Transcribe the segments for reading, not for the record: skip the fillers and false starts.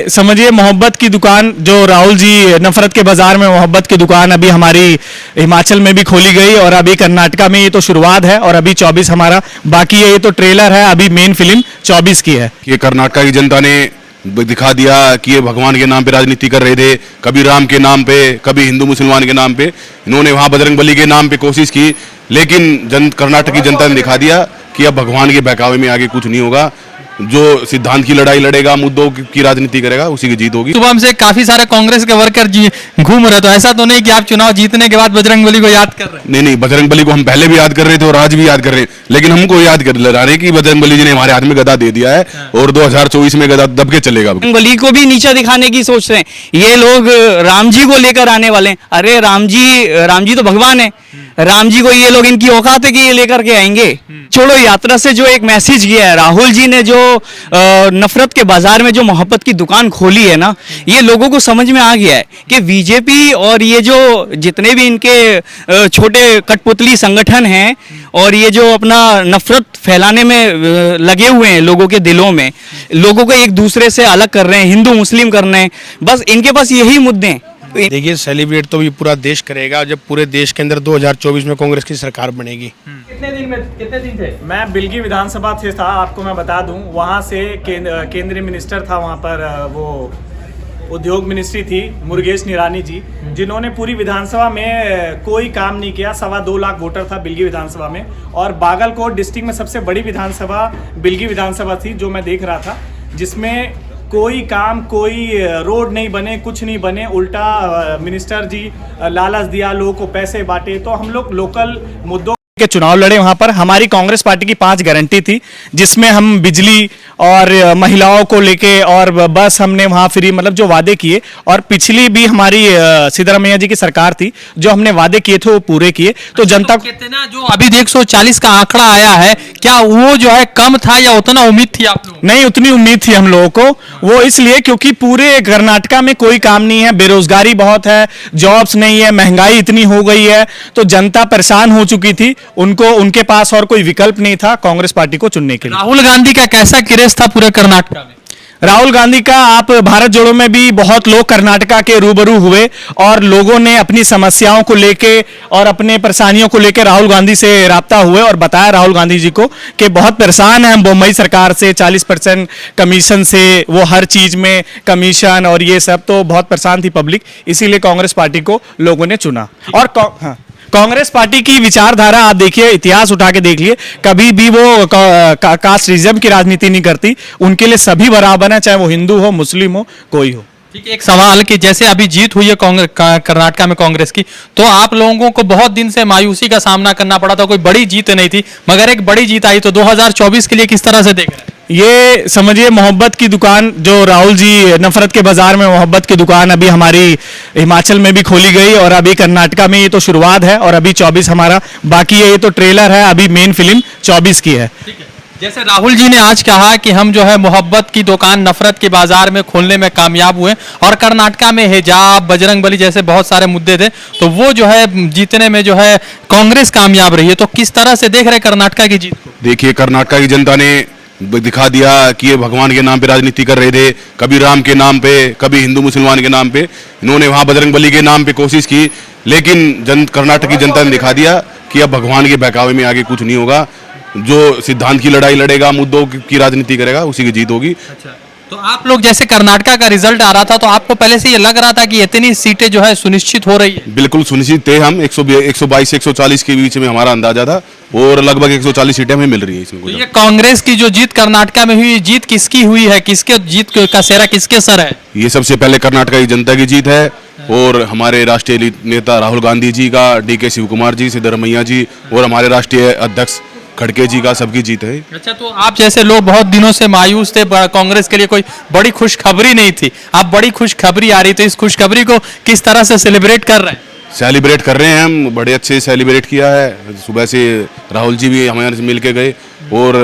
समझिए मोहब्बत की दुकान जो राहुल जी नफरत के बाजार में मोहब्बत की दुकान अभी हमारी हिमाचल में भी खोली गई और अभी कर्नाटका में ये तो शुरुआत है और अभी 24 हमारा बाकी है। ये तो ट्रेलर है, अभी मेन फिल्म 24 की है। ये कर्नाटका की जनता ने दिखा दिया कि ये भगवान के नाम पे राजनीति कर रहे थे, कभी राम के नाम पे, कभी हिंदू मुसलमान के नाम पे। इन्होंने वहां बजरंगबली के नाम पे कोशिश की, लेकिन कर्नाटक की जनता ने दिखा दिया कि अब भगवान के बहकावे में आगे कुछ नहीं होगा। जो सिद्धांत की लड़ाई लड़ेगा, मुद्दों की राजनीति करेगा, उसी की जीत होगी। सुबह से काफी सारे कांग्रेस के वर्कर घूम रहे, तो ऐसा तो नहीं कि आप चुनाव जीतने के बाद बजरंगबली को याद कर रहे हैं? नहीं, बजरंगबली को हम पहले भी याद कर रहे थे और आज भी याद कर रहे हैं, लेकिन हमको याद कर रहे हैं कि बजरंगबली जी ने हमारे हाथ में गदा दे दिया है और 2024 में गदा दब के चलेगा। बजरंगबली को भी नीचा दिखाने की सोच रहे हैं ये लोग। राम जी को लेकर आने वाले हैं। अरे राम जी तो भगवान है। राम जी को ये लोग, इनकी औकात है कि ये लेकर के आएंगे? छोड़ो, यात्रा से जो एक मैसेज गया है, राहुल जी ने जो नफरत के बाजार में जो मोहब्बत की दुकान खोली है ना, ये लोगों को समझ में आ गया है कि बीजेपी और ये जो जितने भी इनके छोटे कठपुतली संगठन हैं और ये जो अपना नफरत फैलाने में लगे हुए हैं लोगों के दिलों में, लोगों को एक दूसरे से अलग कर रहे हैं, हिंदू मुस्लिम कर रहे हैं, बस इनके पास यही मुद्दे हैं। देखिए, सेलिब्रेट तो ये पूरा देश करेगा जब पूरे देश के अंदर 2024 में कांग्रेस की सरकार बनेगी। कितने दिन थे? मैं बिलगी विधानसभा से था, आपको मैं बता दूं। वहां से केंद्रीय मिनिस्टर था वहां पर, वो उद्योग मिनिस्ट्री थी, मुरुगेश निरानी जी, जिन्होंने पूरी विधानसभा में कोई काम नहीं किया। 2.25 लाख वोटर था बिलगी विधानसभा में, और बागलकोट डिस्ट्रिक्ट में सबसे बड़ी विधानसभा बिलगी विधानसभा थी जो मैं देख रहा था, जिसमें कोई काम, कोई रोड नहीं बने, कुछ नहीं बने। उल्टा मिनिस्टर जी लालच दिया, लोगों को पैसे बांटे। तो हम लोग लोकल मुद्दों के चुनाव लड़े। वहां पर हमारी कांग्रेस पार्टी की 5 गारंटी थी, जिसमें हम बिजली और महिलाओं को लेके और बस हमने वहां फ्री, मतलब जो वादे किए। और पिछली भी हमारी सिद्धरामैया जी की सरकार थी, जो हमने वादे किए थे वो पूरे किए। तो जनता को कितना, जो अभी 140 का आंकड़ा आया है, क्या वो जो है कम था या उतना उम्मीद थी आप लोगों? नहीं, उतनी उम्मीद थी हम लोगों को। वो इसलिए क्योंकि पूरे कर्नाटका में कोई काम नहीं है, बेरोजगारी बहुत है, जॉब्स नहीं है, महंगाई इतनी हो गई है, तो जनता परेशान हो चुकी थी। उनके पास और कोई विकल्प नहीं था कांग्रेस पार्टी को चुनने के लिए। राहुल गांधी का कैसा क्रेज था पूरे कर्नाटका में? राहुल गांधी का, आप भारत जोड़ो में भी बहुत लोग कर्नाटका के रूबरू हुए और लोगों ने अपनी समस्याओं को लेके और अपने परेशानियों को लेकर राहुल गांधी से राब्ता हुए और बताया राहुल गांधी जी को कि बहुत परेशान है हम बम्बई सरकार से, 40% कमीशन से, वो हर चीज में कमीशन और ये सब, तो बहुत परेशान थी पब्लिक। इसीलिए कांग्रेस पार्टी को लोगों ने चुना। और कांग्रेस पार्टी की विचारधारा आप देखिए, इतिहास उठा के देखिए, कभी भी वो कास्टिज्म की राजनीति नहीं करती। उनके लिए सभी बराबर हैं, चाहे वो हिंदू हो, मुस्लिम हो, कोई हो। ठीक है, एक सवाल कि जैसे अभी जीत हुई है कर्नाटका में कांग्रेस की, तो आप लोगों को बहुत दिन से मायूसी का सामना करना पड़ा था, कोई बड़ी जीत नहीं थी, मगर एक बड़ी जीत आई। तो 2024 के लिए किस तरह से देख रहे हैं? ये समझिए मोहब्बत की दुकान जो राहुल जी नफरत के बाजार में मोहब्बत की दुकान अभी हमारी हिमाचल में भी खोली गई और अभी कर्नाटका में ये तो शुरुआत है और अभी 24 हमारा बाकी है। ये तो ट्रेलर है, अभी मेन फिल्म 24 की है। ठीक है, जैसे राहुल जी ने आज कहा कि हम जो है मोहब्बत की दुकान नफरत के बाजार में खोलने में कामयाब हुए, और कर्नाटका में हिजाब, बजरंगबली जैसे बहुत सारे मुद्दे थे, तो वो जो है जीतने में जो है कांग्रेस कामयाब रही है। तो किस तरह से देख रहे कर्नाटका की जीत को? देखिए, कर्नाटका की जनता ने दिखा दिया कि ये भगवान के नाम पे राजनीति कर रहे थे, कभी राम के नाम पे, कभी हिंदू मुसलमान के नाम पे। इन्होंने वहां बजरंगबली के नाम पे कोशिश की, लेकिन कर्नाटक की जनता ने दिखा दिया कि अब भगवान के बहकावे में आगे कुछ नहीं होगा। जो सिद्धांत की लड़ाई लड़ेगा, मुद्दों की राजनीति करेगा, उसी की जीत होगी। अच्छा, तो आप लोग, जैसे कर्नाटका का रिजल्ट आ रहा था, तो आपको पहले से ये लग रहा था कि इतनी सीटें जो है सुनिश्चित हो रही है? बिल्कुल सुनिश्चित थे हम। 122 से 140 के बीच में हमारा अंदाजा था और लगभग 140 सीटें हमें मिल रही है इसमें। तो ये कांग्रेस की जो जीत कर्नाटका में हुई, जीत किसकी हुई है? किसके जीत का सेहरा किसके सर है? ये सबसे पहले कर्नाटका की जनता की जीत है और हमारे राष्ट्रीय नेता राहुल गांधी जी का, DK शिव कुमार जी, सिद्धरामैया जी और हमारे राष्ट्रीय अध्यक्ष खड़गे जी का, सबकी जीत है। अच्छा, तो आप जैसे लोग बहुत दिनों से मायूस थे, कांग्रेस के लिए कोई बड़ी खुशखबरी नहीं थी, आप बड़ी खुशखबरी आ रही, तो इस खुशखबरी को किस तरह से सेलिब्रेट कर रहे हैं? सेलिब्रेट कर रहे हैं हम, बड़े अच्छे से सेलिब्रेट किया है। सुबह से राहुल जी भी हमारे से मिल के गए और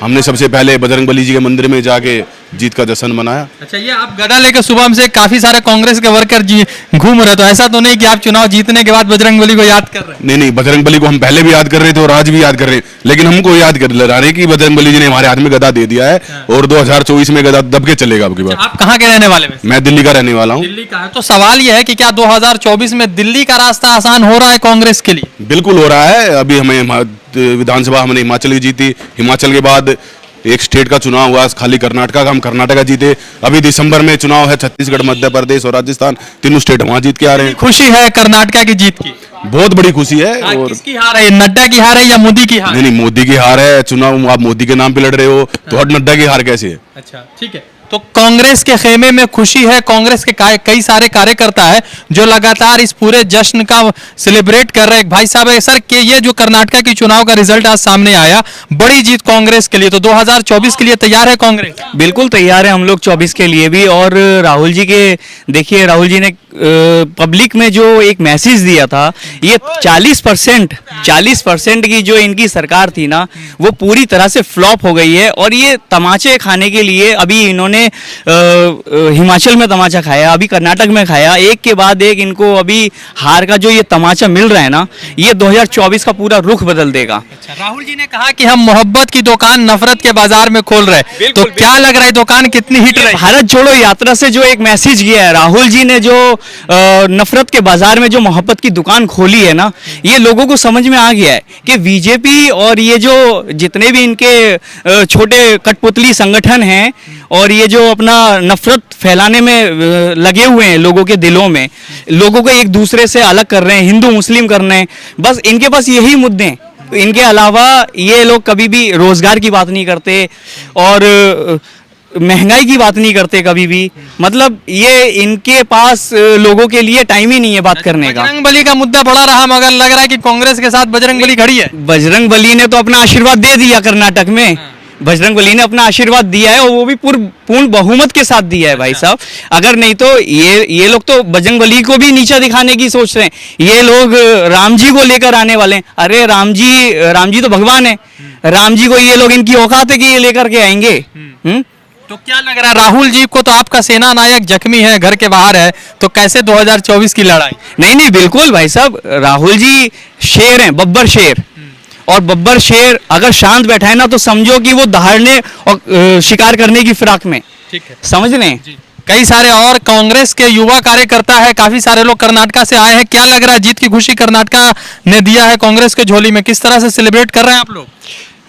हमने सबसे पहले बजरंगबली जी के मंदिर में जाके जीत का जश्न मनाया। अच्छा, ये आप गदा लेकर सुबह से काफी सारे कांग्रेस के वर्कर जी घूम रहे, तो ऐसा तो नहीं कि आप चुनाव जीतने के बाद बजरंगबली को याद कर रहे हैं? नहीं, बजरंगबली को हम पहले भी याद कर रहे थे और आज भी याद कर रहे हैं, लेकिन हमको याद कर रहे हैं कि बजरंगबली जी ने हमारे हाथ में गदा दे दिया है और 2024 में गदा दब के चलेगा अब की बार। आप कहाँ के रहने वाले हैं? मैं दिल्ली का रहने वाला हूँ। दिल्ली का है, तो सवाल यह है कि क्या 2024 में दिल्ली का रास्ता आसान हो रहा है कांग्रेस के लिए? बिल्कुल हो रहा है। अभी हमें विधानसभा हमने हिमाचल की जीती, हिमाचल के बाद एक स्टेट का चुनाव हुआ खाली कर्नाटका का, हम कर्नाटका जीते। अभी दिसंबर में चुनाव है छत्तीसगढ़, मध्य प्रदेश और राजस्थान, तीनों स्टेट वहां जीत के आ रहे हैं। खुशी है कर्नाटका की जीत की? बहुत बड़ी खुशी है। और किसकी हार है? नड्डा की हार है या मोदी की हार? नहीं, मोदी की हार है। चुनाव आप मोदी के नाम पे लड़ रहे हो तो अब नड्डा की हार कैसे है? अच्छा, ठीक है। तो कांग्रेस के खेमे में खुशी है, कांग्रेस के कई सारे कार्यकर्ता है जो लगातार इस पूरे जश्न का सेलिब्रेट कर रहे हैं। भाई साहब, सर कि ये जो कर्नाटका की चुनाव का रिजल्ट आज सामने आया, बड़ी जीत कांग्रेस के लिए, तो 2024 के लिए तैयार है कांग्रेस? बिल्कुल तैयार है हम लोग 24 के लिए भी। और राहुल जी के देखिए, राहुल जी ने पब्लिक में जो एक मैसेज दिया था, ये 40% की जो इनकी सरकार थी ना, वो पूरी तरह से फ्लॉप हो गई है। और ये तमाचे खाने के लिए अभी इन्होंने हिमाचल में तमाचा खाया, अभी कर्नाटक में खाया, एक के बाद एक इनको अभी हार का जो ये तमाचा मिल रहा है ना, ये 2024 का पूरा रुख बदल देगा। अच्छा, राहुल जी ने कहा कि हम मोहब्बत की दुकान नफरत के बाजार में खोल रहे हैं, तो क्या लग रहा है दुकान कितनी हिट रही? भारत जोड़ो यात्रा से जो एक मैसेज गया है, राहुल जी ने जो नफरत के बाजार में जो मोहब्बत की दुकान खोली है ना, ये लोगों को समझ में आ गया है कि बीजेपी और ये जो जितने भी इनके छोटे कठपुतली संगठन हैं और ये जो अपना नफरत फैलाने में लगे हुए हैं लोगों के दिलों में, लोगों को एक दूसरे से अलग कर रहे हैं, हिंदू मुस्लिम कर रहे हैं, बस इनके पास यही मुद्दे हैं। इनके अलावा ये लोग कभी भी रोजगार की बात नहीं करते और महंगाई की बात नहीं करते कभी भी। मतलब ये इनके पास लोगों के लिए टाइम ही नहीं है बात करने का। बजरंगबली का मुद्दा बड़ा रहा, मगर लग रहा है कि कांग्रेस के साथ बजरंगबली खड़ी है। बजरंगबली ने तो अपना आशीर्वाद दे दिया कर्नाटक में, बजरंगबली ने अपना आशीर्वाद दिया है और वो भी पूर्ण बहुमत के साथ दिया है भाई साहब। अगर नहीं तो ये लोग तो बजरंगबली को भी नीचा दिखाने की सोच रहे हैं। ये लोग राम जी को लेकर आने वाले हैं। अरे राम जी तो भगवान है, राम जी को ये लोग इनकी औकात है कि ये लेकर के आएंगे। तो क्या लग रहा है, राहुल जी को तो आपका सेना नायक जख्मी है, घर के बाहर है, तो कैसे 2024 की लड़ाई? नहीं बिल्कुल भाई साहब, राहुल जी शेर हैं, बब्बर शेर। और बब्बर शेर अगर शांत बैठा है ना, तो समझो कि वो दहाड़ने और शिकार करने की फिराक में। ठीक है, समझ लें। कई सारे और कांग्रेस के युवा कार्यकर्ता है, काफी सारे लोग कर्नाटका से आए हैं। क्या लग रहा है, जीत की खुशी कर्नाटका ने दिया है कांग्रेस के झोली में, किस तरह से सेलिब्रेट कर रहे हैं आप लोग?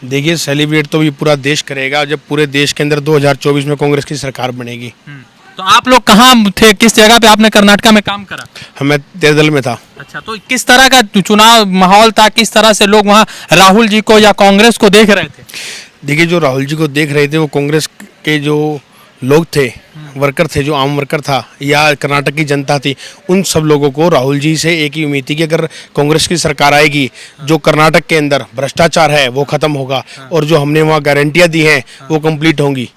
देखिए, सेलिब्रेट तो भी पूरा देश करेगा जब पूरे देश के अंदर 2024 में कांग्रेस की सरकार बनेगी। तो आप लोग कहाँ थे, किस जगह पे आपने कर्नाटका में काम करा? हमें तेरदल में था। अच्छा, तो किस तरह का चुनाव माहौल था, किस तरह से लोग वहाँ राहुल जी को या कांग्रेस को देख रहे थे? देखिए, जो राहुल जी को देख रहे थे वो कांग्रेस के जो लोग थे, वर्कर थे, जो आम वर्कर था या कर्नाटक की जनता थी, उन सब लोगों को राहुल जी से एक ही उम्मीद थी कि अगर कांग्रेस की सरकार आएगी, जो कर्नाटक के अंदर भ्रष्टाचार है वो खत्म होगा और जो हमने वहाँ गारंटियां दी हैं वो कंप्लीट होंगी।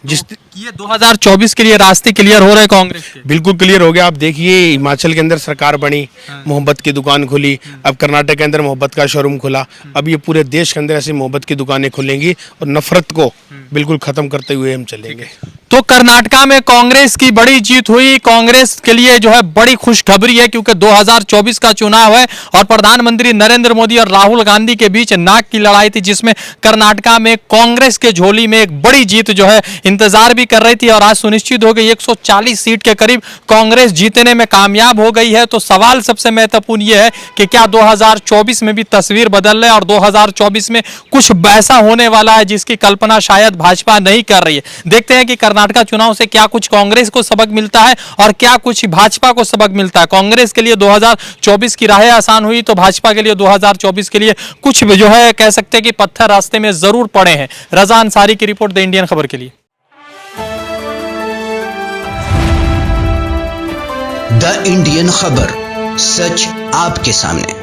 जिस ये 2024 के लिए रास्ते क्लियर हो रहे कांग्रेस के? बिल्कुल क्लियर हो गया। आप देखिए, हिमाचल के अंदर सरकार बनी, मोहब्बत की दुकान खुली, अब कर्नाटक के अंदर मोहब्बत का शोरूम खुला, अब ये पूरे देश के अंदर ऐसी मोहब्बत की दुकानें खुलेंगी और नफरत को बिल्कुल खत्म करते हुए हम चलेंगे। तो कर्नाटका में कांग्रेस की बड़ी जीत हुई, कांग्रेस के लिए जो है बड़ी खुशखबरी है, क्योंकि 2024 का चुनाव है और प्रधानमंत्री नरेंद्र मोदी और राहुल गांधी के बीच नाक की लड़ाई थी, जिसमें कर्नाटका में कांग्रेस के झोली में एक बड़ी जीत जो है इंतजार भी कर रही थी और आज सुनिश्चित हो गई। 140 सीट के करीब कांग्रेस जीतने में कामयाब हो गई है। तो सवाल सबसे महत्वपूर्ण यह है कि क्या 2024 में भी तस्वीर बदल रही है और 2024 में कुछ वैसा होने वाला है जिसकी कल्पना शायद भाजपा नहीं कर रही है। देखते हैं कि कर्नाटका चुनाव से क्या कुछ कांग्रेस को सबक मिलता है और क्या कुछ भाजपा को सबक मिलता है। कांग्रेस के लिए 2024 की राहें आसान हुई, तो भाजपा के लिए 2024 के लिए कुछ जो है कह सकते हैं कि पत्थर रास्ते में जरूर पड़े हैं। रजा अंसारी की रिपोर्ट, द इंडियन खबर के लिए। द इंडियन खबर, सच आपके सामने।